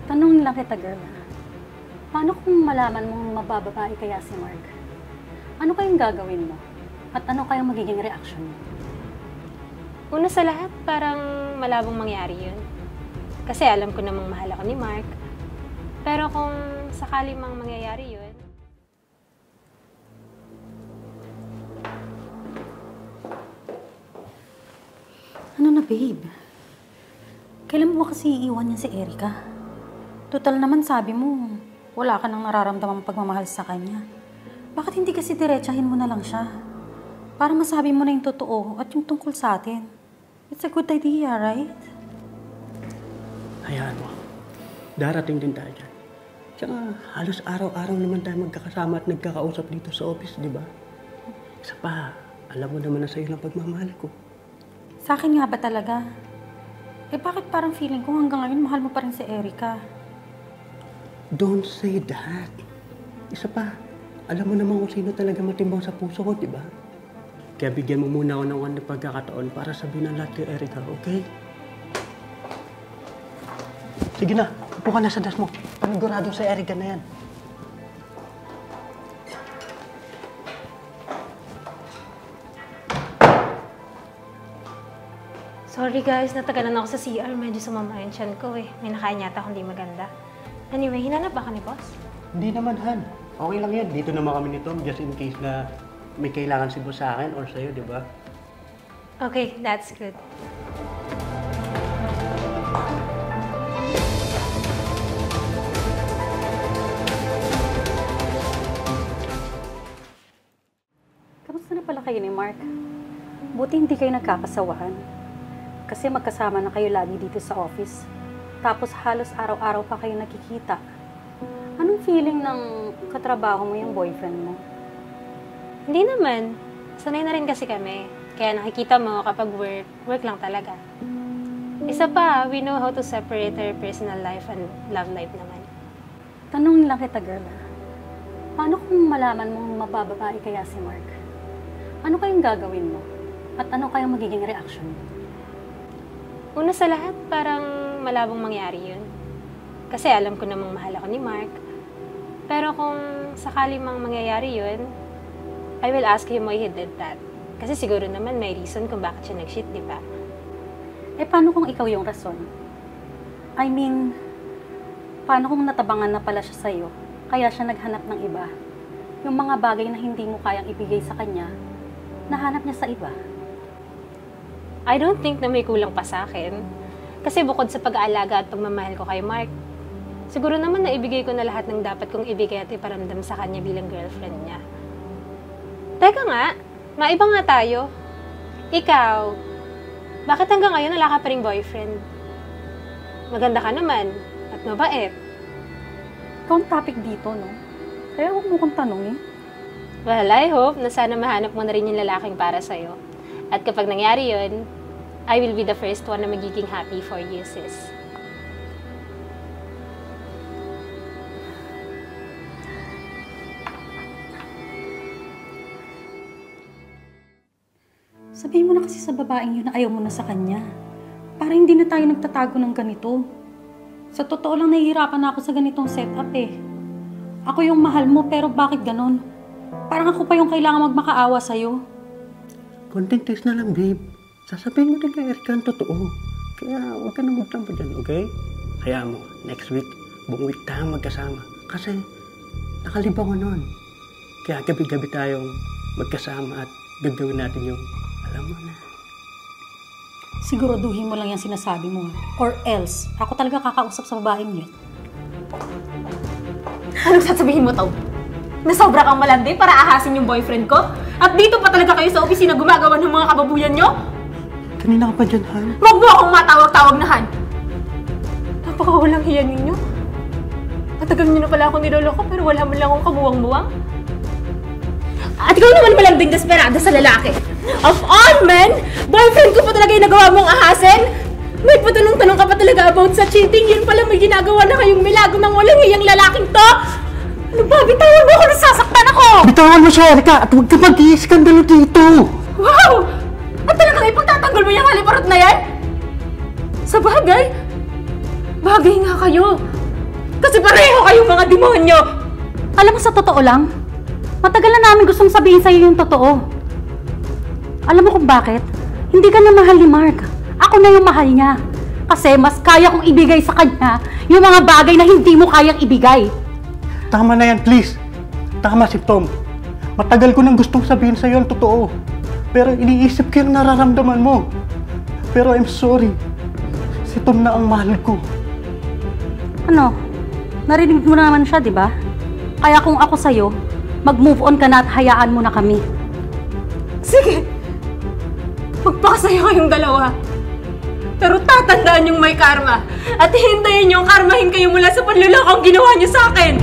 Tanong lang kita, girl. Paano kung malaman mong mabababae kaya si Mark? Ano kayang gagawin mo? At ano kayang magiging reaction mo? Una sa lahat, parang malabong mangyari yun. Kasi alam ko namang mahal ako ni Mark. Pero kung sakali mang mangyayari yun, Ano na, babe? Kailan mo ba kasi iiwan niya si Erica? Total naman sabi mo, wala ka nang nararamdamang pagmamahal sa kanya. Bakit hindi kasi diretsahin mo na lang siya? Para masabi mo na yung totoo at yung tungkol sa atin. It's a good idea, right? Hayaan mo. Darating din tayo dyan. Tsaka halos araw-araw naman tayo magkakasama at nagkakausap dito sa office, di ba? Isa pa, alam mo naman na sa'yo lang pagmamahal ko. Sa akin nga ba talaga? Eh bakit parang feeling ko hanggang ngayon mahal mo pa rin si Erica? Don't say that. Isa pa, alam mo naman kung sino talaga matimbang sa puso ko, di ba? Kaya bigyan mo muna ako ng one pagkakataon para sabihin ng lahat kay Erica, okay? Sige na, upo ka na sa desk mo. Panigurado sa Erica na yan. sorry guys, natagalan ako sa CR. Medyo sumama yung tiyan ko eh. May nakain yata akong di maganda. Anyway, hinanap ba ka ni boss? Hindi naman, Han. Okay lang yan. Dito naman kami nito just in case na may kailangan si boss sa akin or sa'yo, di ba? Okay, that's good. Kamusta na pala kayo ni Mark? Buti hindi kayo nagkakasawaan. Kasi magkasama na kayo lagi dito sa office. Tapos halos araw-araw pa kayo nakikita. Anong feeling ng katrabaho mo yung boyfriend mo? Hindi naman. Sanay na rin kasi kami. Kaya nakikita mo kapag work lang talaga. Isa pa, we know how to separate our personal life and love life naman. Tanong lang kita, girl. Paano kung malaman mong mabababae kaya si Mark? Ano kayang gagawin mo? At ano kayang magiging reaction mo? Una sa lahat, parang malabong mangyari yun. Kasi alam ko namang mahal ako ni Mark. Pero kung sakali mang mangyayari yun, I will ask him why he did that. Kasi siguro naman may reason kung bakit siya nag-shit, di ba? Eh, paano kung ikaw yung rason? I mean, paano kung natabangan na pala siya sa'yo, kaya siya naghanap ng iba? Yung mga bagay na hindi mo kayang ibigay sa kanya, nahanap niya sa iba. I don't think na may kulang pa sa akin. Kasi bukod sa pag-aalaga at pagmamahal ko kay Mark, siguro naman naibigay ko na lahat ng dapat kong ibigay at iparamdam sa kanya bilang girlfriend niya. Teka nga, maiba nga tayo. Ikaw, bakit hanggang ngayon wala ka pa ring boyfriend? Maganda ka naman at mabait. Ito ang topic dito, no? Kaya huwag mo kong tanongin. Well, I hope na sana mahanap mo na rin yung lalaking para sa'yo. At kapag nangyari yun, I will be the first one na magiging happy for you, sis. Sabihin mo na kasi sa babaeng yun na ayaw mo na sa kanya. Para hindi na tayo nagtatago ng ganito. Sa totoo lang, nahihirapan na ako sa ganitong setup eh. Ako yung mahal mo, pero bakit ganon? Parang ako pa yung kailangan magmakaawa sa'yo. Konting text na lang, babe. Sasabihin mo din kay Erica ang totoo. Kaya huwag ka na magtampo dyan, okay? Hayaan mo, next week, buong week tayong magkasama. Kasi nakalibang ko noon. Kaya gabi-gabi tayong magkasama at gagawin natin yung alam mo na. Siguraduhin mo lang yung sinasabi mo. Or else, ako talaga kakausap sa babaeng yun. Anong sasabihin mo, Taw? Na sobra kang malandi para ahasin yung boyfriend ko? At dito pa talaga kayo sa opisina gumagawa ng mga kababuyan nyo? Kanina ka pa dyan, Han. Huwag mo akong matawag-tawag na Han! Napakawalang hiya ninyo. Matagal nyo na pala ako niloloko pero wala man lang akong kabuwang-buwang. At ikaw naman malanding desperada sa lalaki. Of all men, boyfriend ko pa talaga yung nagawa mong ahasin? May patanong-tanong ka pa talaga about sa cheating. Yun pala may ginagawa na kayong milago ng walang hiyang lalaking to. Ano ba? Bitawan mo ako, nasasaktan ako! Bitawan mo siya, Erica, at huwag ka mag-iiskandalo dito! Wow! At talagang ipagtatanggol mo yung haliparot na yan? Sa bagay, bagay nga kayo. Kasi pareho kayong mga demonyo! Alam mo, sa totoo lang, matagal na namin gustong sabihin sa'yo yung totoo. Alam mo kung bakit? Hindi ka na mahal ni Mark. Ako na yung mahal niya. Kasi mas kaya kong ibigay sa kanya yung mga bagay na hindi mo kayang ibigay. Tama na yan, please. Tama si Tom. Matagal ko nang gustong sabihin sa'yo ang totoo. Pero iniisip ko yung nararamdaman mo. Pero I'm sorry. Si Tom na ang mahal ko. Ano? Narinig mo na naman siya, di ba? Kaya kung ako sa'yo, mag-move on ka na at hayaan mo na kami. Sige! Magpakasaya kayong dalawa. Pero tatandaan yung may karma. At hintayin yung karmahin kayo mula sa panlulokong ginawa niyo sa akin.